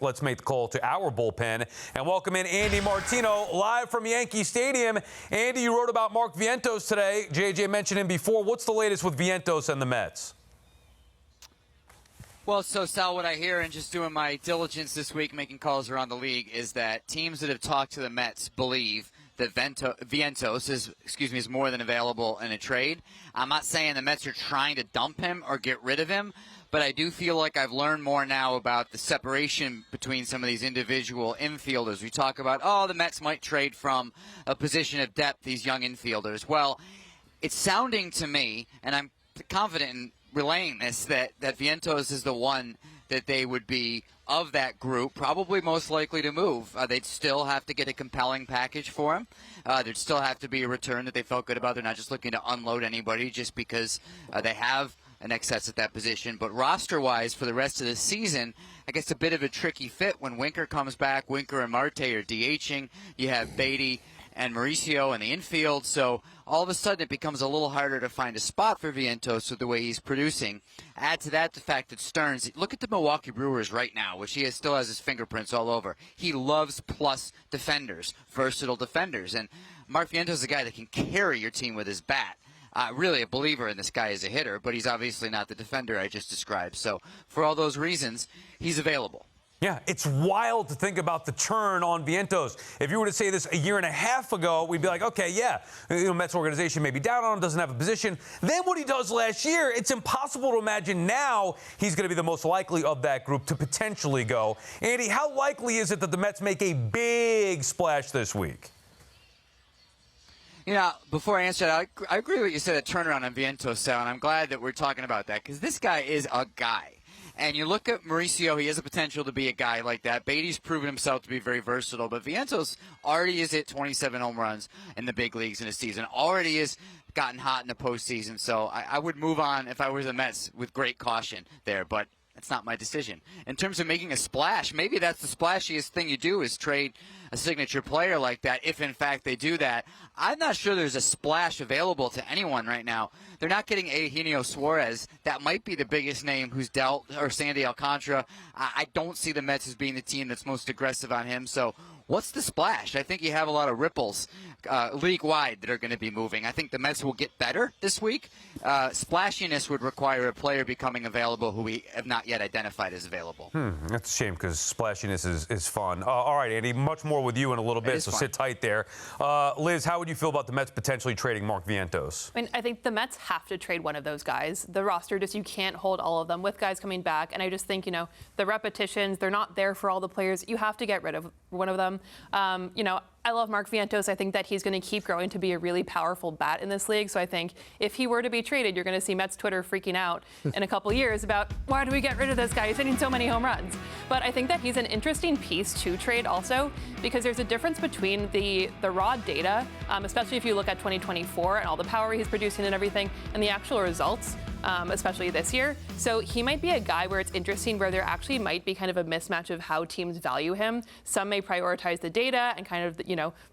Let's make the call to our bullpen and welcome in Andy Martino live from Yankee Stadium. Andy, you wrote about Mark Vientos today. JJ mentioned him before. What's the latest with Vientos and the Mets? Well, so Sal, what I hear and just doing my diligence this week, making calls around the league, is that teams that have talked to the Mets believe that Vientos is more than available in a trade. I'm not saying the Mets are trying to dump him or get rid of him, but I do feel like I've learned more now about the separation between some of these individual infielders. We talk about, the Mets might trade from a position of depth, these young infielders. Well, it's sounding to me, and I'm confident in relaying this, that Vientos is the one that they would be, of that group, probably most likely to move. They'd still have to get a compelling package for him. There'd still have to be a return that they felt good about. They're not just looking to unload anybody just because they have an excess at that position. But roster-wise, for the rest of the season, I guess a bit of a tricky fit when Winker comes back. Winker and Marte are DHing. You have Beatty and Mauricio in the infield. So all of a sudden it becomes a little harder to find a spot for Vientos with the way he's producing. Add to that the fact that Stearns, look at the Milwaukee Brewers right now, which he still has his fingerprints all over. He loves plus defenders, versatile defenders. And Mark Vientos is a guy that can carry your team with his bat. Really a believer in this guy as a hitter, but he's obviously not the defender I just described. So for all those reasons, he's available. Yeah, it's wild to think about the turn on Vientos. If you were to say this a year and a half ago, we'd be like, okay, yeah, Mets organization may be down on him, doesn't have a position. Then what he does last year, it's impossible to imagine now he's going to be the most likely of that group to potentially go. Andy, how likely is it that the Mets make a big splash this week? You know, before I answer that, I agree with what you said, a turnaround on Vientos, Sal, and I'm glad that we're talking about that because this guy is a guy. And you look at Mauricio, he has the potential to be a guy like that. Beatty's proven himself to be very versatile, but Vientos already has hit 27 home runs in the big leagues in a season, already has gotten hot in the postseason. So I would move on if I was the Mets with great caution there, but that's not my decision. In terms of making a splash, maybe that's the splashiest thing you do is trade a signature player like that, if in fact they do that. I'm not sure there's a splash available to anyone right now. They're not getting Eugenio Suarez. That might be the biggest name who's dealt, or Sandy Alcantara. I don't see the Mets as being the team that's most aggressive on him. So what's the splash? I think you have a lot of ripples league-wide that are going to be moving. I think the Mets will get better this week. Splashiness would require a player becoming available who we have not yet identified as available. That's a shame because splashiness is fun. All right, Andy, much more with you in a little bit, so sit tight there. Liz, how would you feel about the Mets potentially trading Mark Vientos? I mean, I think the Mets have to trade one of those guys. The roster, you can't hold all of them with guys coming back. And I just think, the repetitions, they're not there for all the players. You have to get rid of one of them. I love Mark Vientos. I think that he's going to keep growing to be a really powerful bat in this league. So I think if he were to be traded, you're going to see Mets Twitter freaking out in a couple years about why do we get rid of this guy? He's hitting so many home runs. But I think that he's an interesting piece to trade also because there's a difference between the raw data, especially if you look at 2024 and all the power he's producing and everything, and the actual results. Especially this year. So he might be a guy where it's interesting where there actually might be kind of a mismatch of how teams value him. Some may prioritize the data and kind of,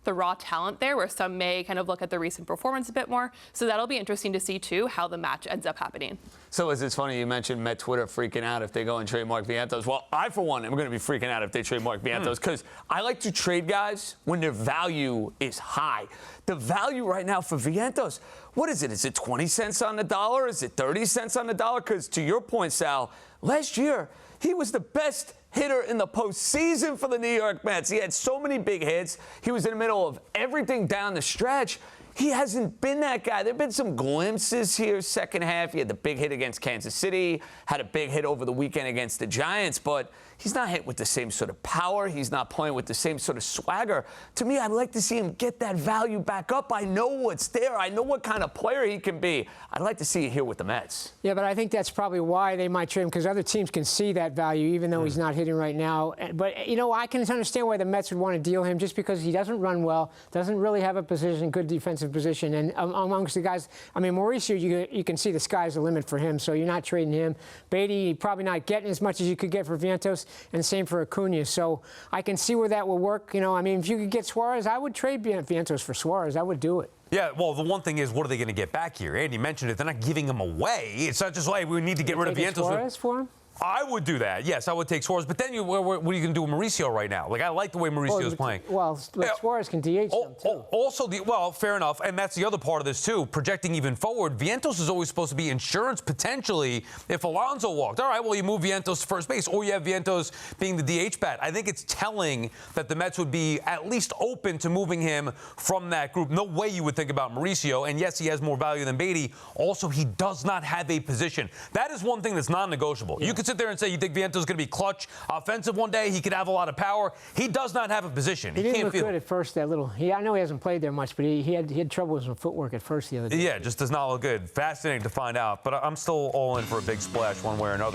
the raw talent there, where some may kind of look at the recent performance a bit more. So that'll be interesting to see, too, how the match ends up happening. So it's funny you mentioned Met Twitter freaking out if they go and trade Mark Vientos. Well, I, for one, am going to be freaking out if they trade Mark Vientos because I like to trade guys when their value is high. The value right now for Vientos, what is it? Is it 20 cents on the dollar? Is it 30 cents on the dollar? Because to your point, Sal, last year he was the best hitter in the postseason for the New York Mets. He had so many big hits. He was in the middle of everything down the stretch. He hasn't been that guy. There have been some glimpses here second half. He had the big hit against Kansas City, had a big hit over the weekend against the Giants, but he's not hit with the same sort of power. He's not playing with the same sort of swagger. To me, I'd like to see him get that value back up. I know what's there. I know what kind of player he can be. I'd like to see it here with the Mets. Yeah, but I think that's probably why they might trade him, because other teams can see that value, even though he's not hitting right now. But, I can understand why the Mets would want to deal him just because he doesn't run well, doesn't really have a good defensive position. And amongst the guys, Mauricio, you can see the sky's the limit for him, so you're not trading him. Beatty, probably not getting as much as you could get for Vientos, and same for Acuna. So I can see where that will work. If you could get Suarez, I would trade Vientos for Suarez. I would do it. Yeah, well, the one thing is, what are they going to get back here? Andy mentioned it. They're not giving him away. It's not just like we need to get rid of Vientos. Suarez for him? I would do that. Yes, I would take Suarez. But then what are you going to do with Mauricio right now? Like, I like the way Mauricio's playing. Well, Suarez can DH them, too. Also, well, fair enough. And that's the other part of this, too. Projecting even forward, Vientos is always supposed to be insurance potentially if Alonso walked. All right, well, you move Vientos to first base, or you have Vientos being the DH bat. I think it's telling that the Mets would be at least open to moving him from that group. No way you would think about Mauricio. And yes, he has more value than Beatty. Also, he does not have a position. That is one thing that's non-negotiable. Yeah. You could sit there and say you think Vientos is going to be clutch offensive one day. He could have a lot of power. He does not have a position. He didn't can't look feel good at first. I know he hasn't played there much, but he had trouble with some footwork at first the other day. Yeah, just does not look good. Fascinating to find out. But I'm still all in for a big splash one way or another.